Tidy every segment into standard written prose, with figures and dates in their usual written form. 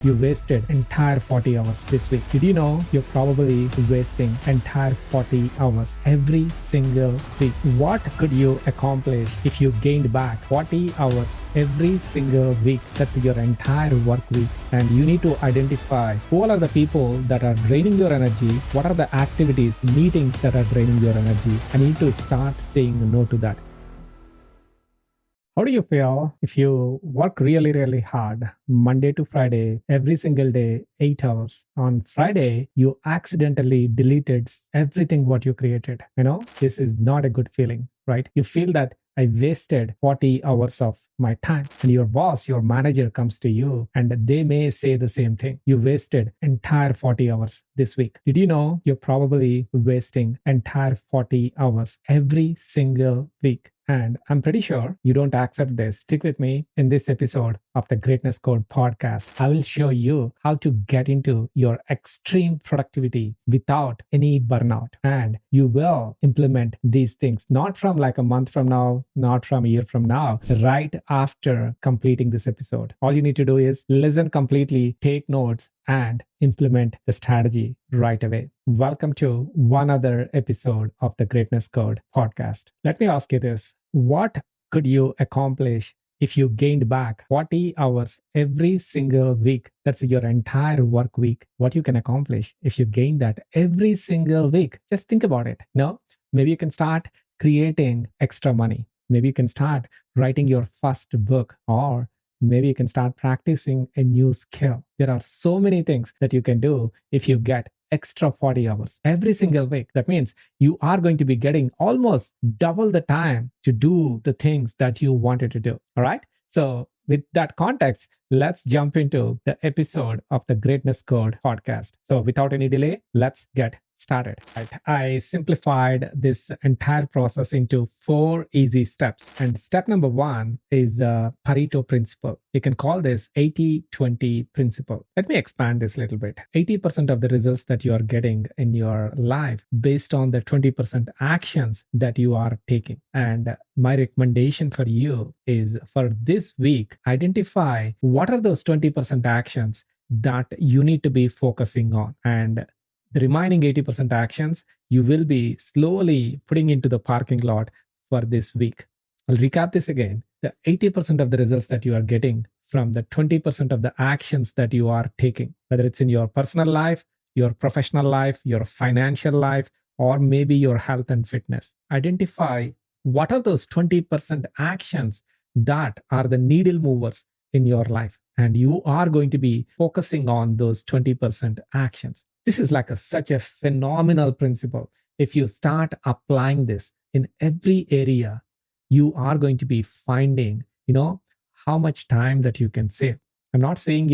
You wasted entire 40 hours this week. Did you know you're probably wasting entire 40 hours every single week? What could you accomplish if you gained back 40 hours every single week? That's your entire work week. And you need to identify who all are the people that are draining your energy, what are the activities, meetings that are draining your energy. I need to start saying no to that. How do you feel if you work really, really hard, Monday to Friday, every single day, 8 hours? On Friday, you accidentally deleted everything what you created. This is not a good feeling, right? You feel that I wasted 40 hours of my time. And your boss, your manager comes to you and they may say the same thing. You wasted entire 40 hours this week. Did you know you're probably wasting entire 40 hours every single week? And I'm pretty sure you don't accept this. Stick with me in this episode of the Greatness Code podcast. I will show you how to get into your extreme productivity without any burnout. And you will implement these things, not from like a month from now, not from a year from now, right after completing this episode. All you need to do is listen completely, take notes, and implement the strategy right away. Welcome to one other episode of the Greatness Code podcast. Let me ask you this. What could you accomplish if you gained back 40 hours every single week? That's your entire work week. What you can accomplish if you gain that every single week. Just think about it. Maybe you can start creating extra money. Maybe you can start writing your first book, or maybe you can start practicing a new skill. There are so many things that you can do if you get extra 40 hours every single week. That means you are going to be getting almost double the time to do the things that you wanted to do. All right. So, with that context, let's jump into the episode of the Greatness Code podcast. So, without any delay, let's get started. Right. I simplified this entire process into 4 easy steps. And step number 1 is the Pareto principle. You can call this 80-20 principle. Let me expand this a little bit. 80% of the results that you are getting in your life based on the 20% actions that you are taking. And my recommendation for you is for this week, identify what are those 20% actions that you need to be focusing on. And the remaining 80% actions you will be slowly putting into the parking lot for this week. I'll recap this again. The 80% of the results that you are getting from the 20% of the actions that you are taking, whether it's in your personal life, your professional life, your financial life, or maybe your health and fitness. Identify what are those 20% actions that are the needle movers in your life. And you are going to be focusing on those 20% actions. This is like such a phenomenal principle. If you start applying this in every area, you are going to be finding, how much time that you can save. I'm not saying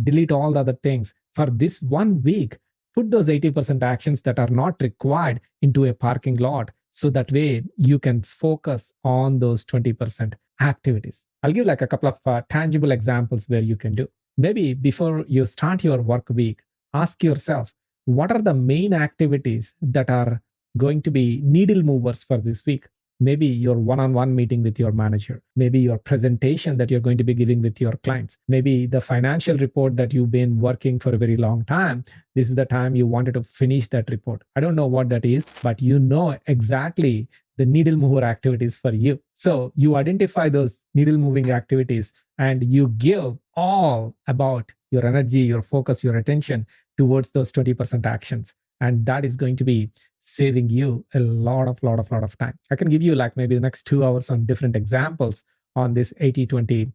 delete all the other things. For this 1 week, put those 80% actions that are not required into a parking lot. So that way you can focus on those 20% activities. I'll give like a couple of tangible examples where you can do. Maybe before you start your work week, ask yourself, what are the main activities that are going to be needle movers for this week? Maybe your one-on-one meeting with your manager, maybe your presentation that you're going to be giving with your clients, maybe the financial report that you've been working for a very long time. This is the time you wanted to finish that report. I don't know what that is, but you know exactly the needle mover activities for you. So you identify those needle moving activities and you give all about your energy, your focus, your attention towards those 20% actions. And that is going to be saving you a lot of time. I can give you like maybe the next 2 hours on different examples on this 80-20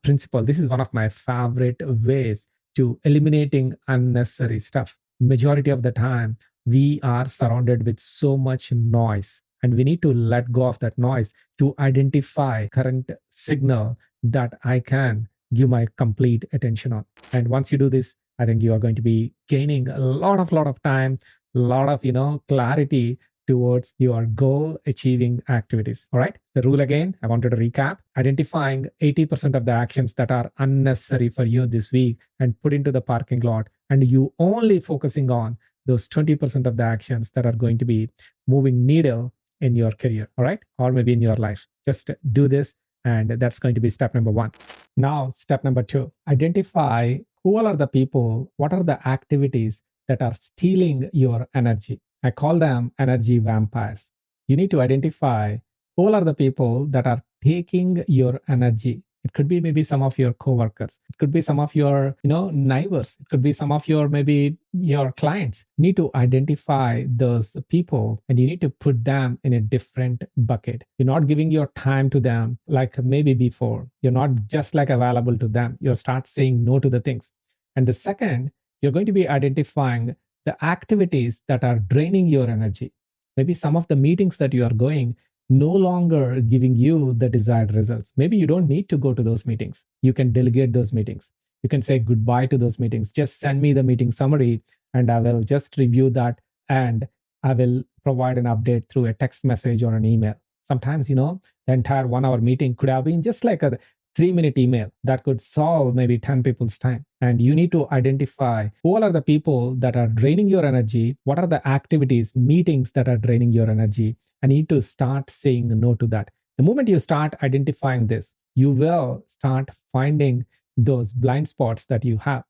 principle. This is one of my favorite ways to eliminating unnecessary stuff. Majority of the time, we are surrounded with so much noise, and we need to let go of that noise to identify current signal that I can give my complete attention on. And once you do this, I think you are going to be gaining a lot of time, a lot of clarity towards your goal achieving activities. All right. The rule again, I wanted to recap: identifying 80% of the actions that are unnecessary for you this week and put into the parking lot, and you only focusing on those 20% of the actions that are going to be moving needle in your career. All right. Or maybe in your life. Just do this. And that's going to be step number 1. Now, step number 2, identify who all are the people, what are the activities that are stealing your energy. I call them energy vampires. You need to identify who all are the people that are taking your energy. It could be maybe some of your coworkers. It could be some of your, neighbors. It could be some of your maybe your clients. You need to identify those people and you need to put them in a different bucket. You're not giving your time to them like maybe before. You're not just like available to them. You start saying no to the things. And the second, you're going to be identifying the activities that are draining your energy. Maybe some of the meetings that you are going no longer giving you the desired results. Maybe you don't need to go to those meetings. You can delegate those meetings. You can say goodbye to those meetings. Just send me the meeting summary and I will just review that and I will provide an update through a text message or an email. Sometimes, the entire 1 hour meeting could have been just like a 3-minute email that could solve maybe 10 people's time. And you need to identify who all are the people that are draining your energy, what are the activities, meetings that are draining your energy, and you need to start saying no to that. The moment you start identifying this, you will start finding those blind spots that you have.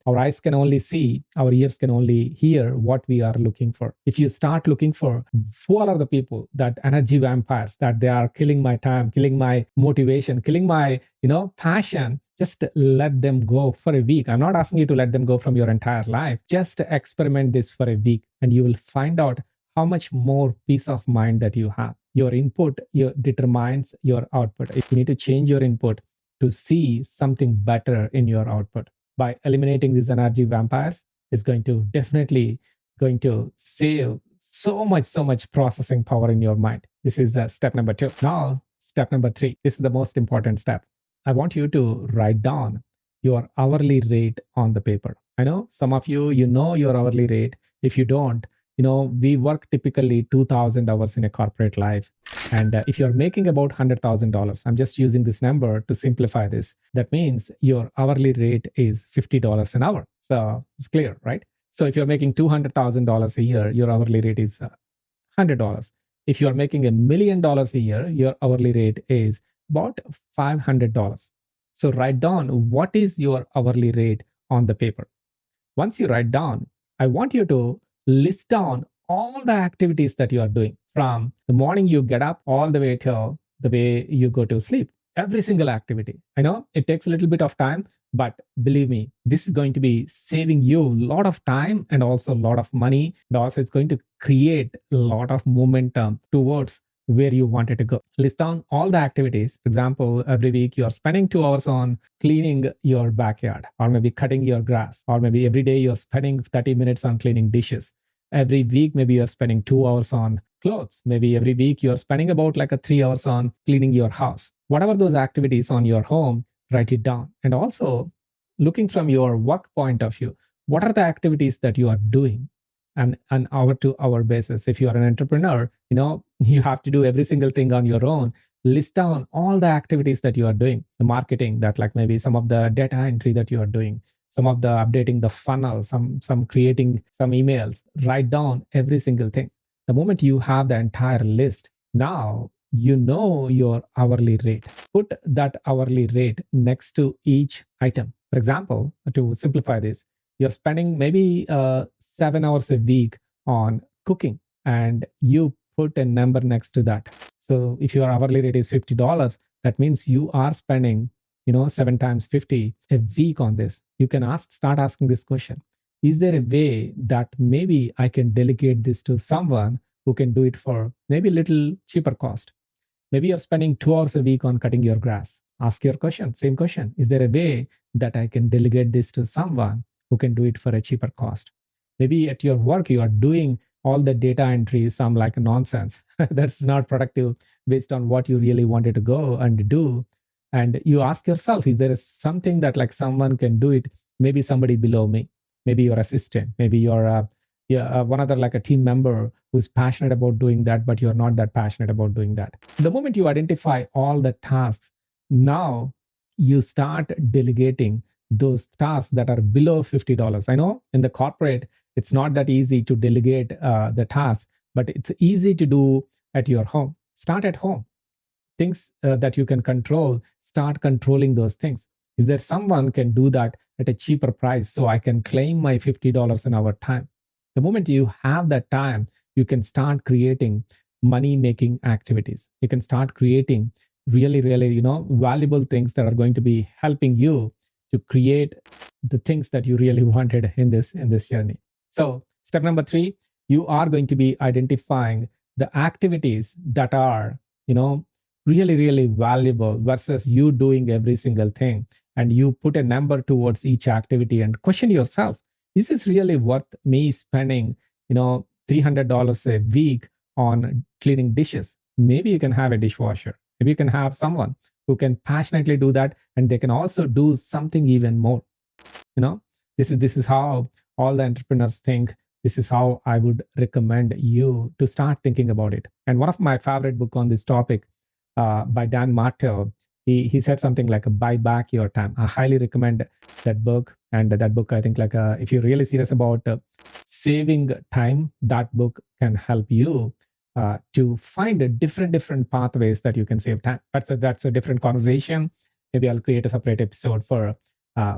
Our eyes can only see, our ears can only hear what we are looking for. If you start looking for who all are the people, that energy vampires, that they are killing my time, killing my motivation, killing my, passion, just let them go for a week. I'm not asking you to let them go from your entire life. Just experiment this for a week and you will find out how much more peace of mind that you have. Your input determines your output. If you need to change your input to see something better in your output, by eliminating these energy vampires is going to definitely going to save so much processing power in your mind. This is step number 2. Now, step number 3. This is the most important step. I want you to write down your hourly rate on the paper. I know some of you, your hourly rate. If you don't, we work typically 2,000 hours in a corporate life. And if you're making about $100,000, I'm just using this number to simplify this. That means your hourly rate is $50 an hour. So it's clear, right? So if you're making $200,000 a year, your hourly rate is $100. If you're making $1,000,000 a year, your hourly rate is about $500. So write down what is your hourly rate on the paper. Once you write down, I want you to list down all the activities that you are doing from the morning you get up all the way till the way you go to sleep. Every single activity. I know it takes a little bit of time, but believe me, this is going to be saving you a lot of time and also a lot of money. And also, it's going to create a lot of momentum towards where you wanted to go. List down all the activities. For example, every week you are spending 2 hours on cleaning your backyard, or maybe cutting your grass, or maybe every day you're spending 30 minutes on cleaning dishes. Every week, maybe you're spending 2 hours on clothes. Maybe every week you're spending about like a 3 hours on cleaning your house. Whatever those activities on your home, write it down. And also, looking from your work point of view, what are the activities that you are doing on an hour to hour basis? If you are an entrepreneur, you have to do every single thing on your own. List down all the activities that you are doing, the marketing, that like maybe some of the data entry that you are doing, some of the updating the funnel, some creating some emails. Write down every single thing. The moment you have the entire list, now you know your hourly rate. Put that hourly rate next to each item. For example, to simplify this, you're spending maybe 7 hours a week on cooking, and you put a number next to that. So if your hourly rate is $50, that means you are spending 7 times 50 a week on this. You can start asking this question. Is there a way that maybe I can delegate this to someone who can do it for maybe a little cheaper cost? Maybe you're spending 2 hours a week on cutting your grass. Ask your question, same question. Is there a way that I can delegate this to someone who can do it for a cheaper cost? Maybe at your work, you are doing all the data entry, some like nonsense. That's not productive based on what you really wanted to go and do. And you ask yourself, is there something that like someone can do it? Maybe somebody below me, maybe your assistant, maybe you're one other like a team member who's passionate about doing that, but you're not that passionate about doing that. The moment you identify all the tasks, now you start delegating those tasks that are below $50. I know in the corporate, it's not that easy to delegate the tasks, but it's easy to do at your home. Start at home. Things that you can control, start controlling those things. Is there someone can do that at a cheaper price so I can claim my $50 an hour time. The moment you have that time, you can start creating money making activities. You can start creating really, really, valuable things that are going to be helping you to create the things that you really wanted in this journey. So step number 3, you are going to be identifying the activities that are, you know, really, really valuable versus you doing every single thing. And you put a number towards each activity and question yourself, is this really worth me spending, $300 a week on cleaning dishes? Maybe you can have a dishwasher. Maybe you can have someone who can passionately do that, and they can also do something even more. you know this is how all the entrepreneurs think. This is how I would recommend you to start thinking about it. And one of my favorite book on this topic, by Dan Martel, he said something like, buy back your time. I highly recommend that book. And that book, I think, like, if you're really serious about saving time, that book can help you to find a different pathways that you can save time. But that's a different conversation. Maybe I'll create a separate episode for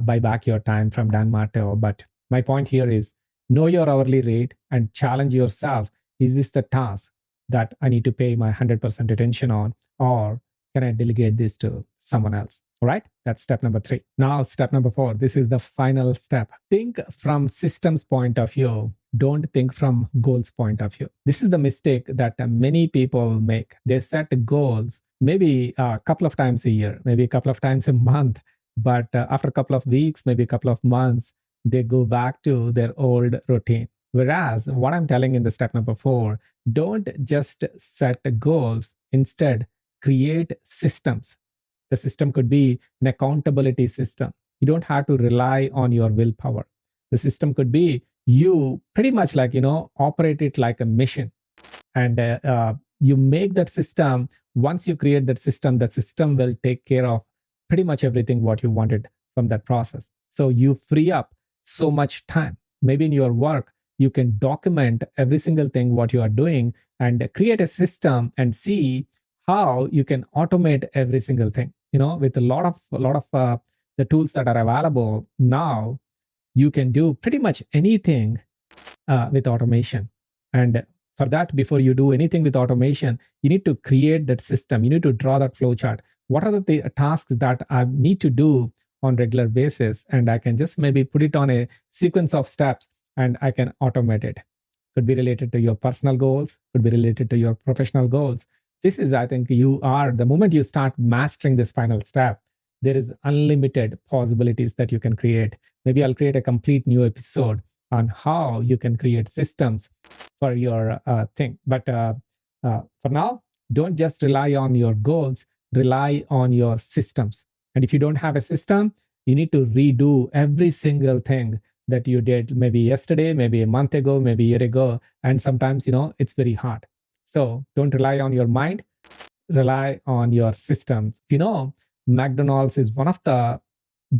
buy back your time from Dan Martel. But my point here is, know your hourly rate and challenge yourself. Is this the task that I need to pay my 100% attention on, or can I delegate this to someone else? All right, that's step number 3. Now, step number 4. This is the final step. Think from systems point of view. Don't think from goals point of view. This is the mistake that many people make. They set goals maybe a couple of times a year, maybe a couple of times a month, but after a couple of weeks, maybe a couple of months, they go back to their old routine. Whereas what I'm telling in the step number 4, don't just set goals. Instead, create systems. The system could be an accountability system. You don't have to rely on your willpower. The system could be you pretty much like, operate it like a mission. And you make that system. Once you create that system will take care of pretty much everything what you wanted from that process. So you free up so much time. Maybe in your work, you can document every single thing what you are doing and create a system and see how you can automate every single thing. With a lot of the tools that are available now, you can do pretty much anything with automation. And for that, before you do anything with automation, you need to create that system. You need to draw that flow chart. What are the tasks that I need to do on regular basis? And I can just maybe put it on a sequence of steps and I can automate it. Could be related to your personal goals, could be related to your professional goals. This is, I think, the moment you start mastering this final step, there is unlimited possibilities that you can create. Maybe I'll create a complete new episode on how you can create systems for your thing. But for now, don't just rely on your goals, rely on your systems. And if you don't have a system, you need to redo every single thing that you did maybe yesterday, maybe a month ago, maybe a year ago. And sometimes, it's very hard. So don't rely on your mind, rely on your systems. McDonald's is one of the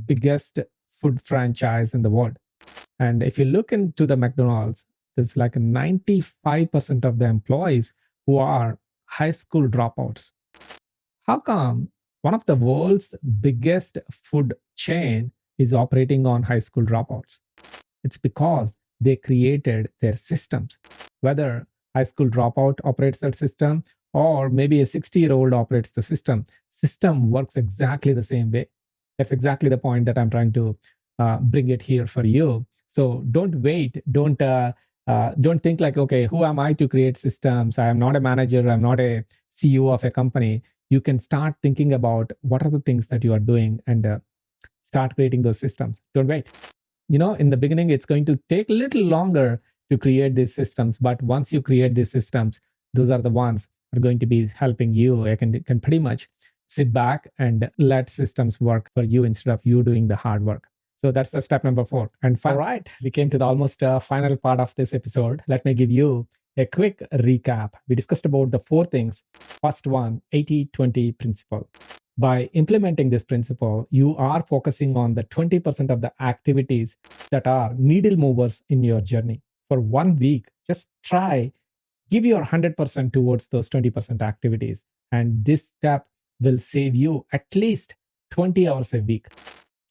biggest food franchise in the world. And if you look into the McDonald's, there's like 95% of the employees who are high school dropouts. How come one of the world's biggest food chain is operating on high school dropouts? It's because they created their systems. Whether high school dropout operates that system or maybe a 60-year-old operates the system works exactly the same way. That's exactly the point that I'm trying to bring it here for you. So don't wait. Don't think like, okay, who am I to create systems? I am not a manager. I'm not a CEO of a company. You can start thinking about what are the things that you are doing and start creating those systems. Don't wait. In the beginning, it's going to take a little longer to create these systems. But once you create these systems, those are the ones that are going to be helping you. You can pretty much sit back and let systems work for you instead of you doing the hard work. So that's the step number 4. And all right, we came to the almost final part of this episode. Let me give you a quick recap. We discussed about the 4 things. First one, 80-20 principle. By implementing this principle, you are focusing on the 20% of the activities that are needle movers in your journey. For 1 week, just give your 100% towards those 20% activities. And this step will save you at least 20 hours a week.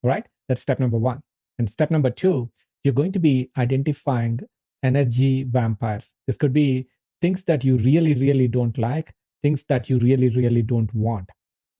All right? That's step number 1. And step number two, you're going to be identifying energy vampires. This could be things that you really, really don't like, things that you really, really don't want.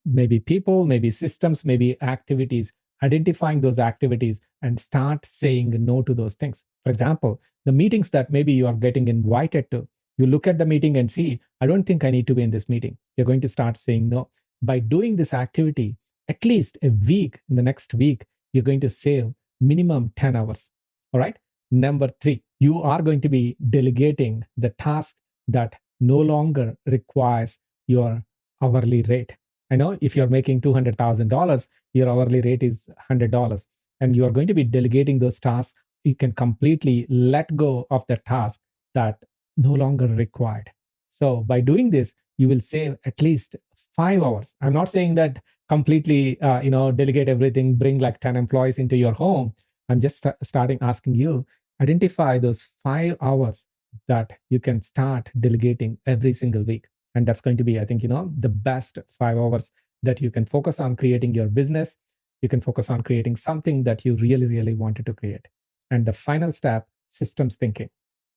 Maybe people, maybe systems, maybe activities. Identifying those activities and start saying no to those things. For example, the meetings that maybe you are getting invited to, you look at the meeting and see, I don't think I need to be in this meeting. You're going to start saying no. By doing this activity, at least a week, in the next week, you're going to save minimum 10 hours. All right. Number three, you are going to be delegating the task that no longer requires your hourly rate. I know if you're making $200,000, your hourly rate is $100, and you are going to be delegating those tasks. You can completely let go of the task that no longer required. So by doing this, you will save at least 5 hours. I'm not saying that completely, delegate everything, bring like 10 employees into your home. I'm just starting asking you, identify those 5 hours that you can start delegating every single week. And that's going to be, I think, the best 5 hours that you can focus on creating your business. You can focus on creating something that you really, really wanted to create. And the final step, systems thinking.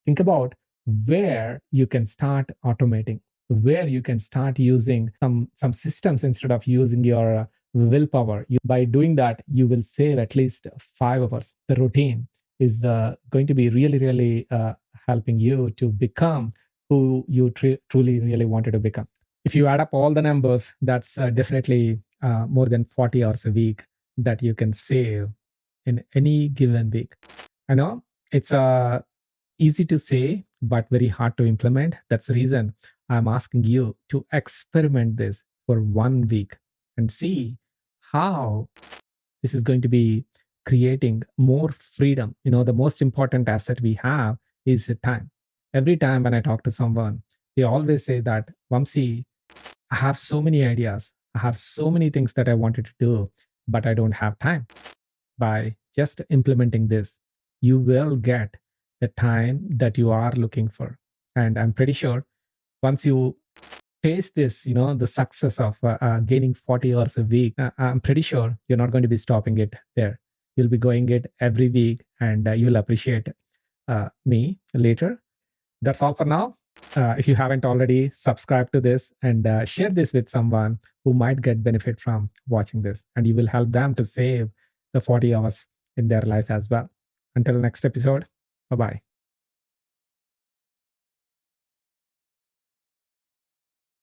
Think about where you can start automating, where you can start using some systems instead of using your willpower. By doing that, you will save at least 5 hours. The routine is going to be really, really helping you to become who you truly really wanted to become. If you add up all the numbers, that's definitely more than 40 hours a week that you can save in any given week. I know it's easy to say, but very hard to implement. That's the reason I'm asking you to experiment this for 1 week and see how this is going to be creating more freedom. The most important asset we have is time. Every time when I talk to someone, they always say that, Vamsi, I have so many ideas. I have so many things that I wanted to do, but I don't have time. By just implementing this, you will get the time that you are looking for. And I'm pretty sure once you taste this, the success of gaining 40 hours a week, I'm pretty sure you're not going to be stopping it there. You'll be going it every week, and you'll appreciate me later. That's all for now. If you haven't already, subscribe to this and share this with someone who might get benefit from watching this, and you will help them to save the 40 hours in their life as well. Until next episode, bye bye.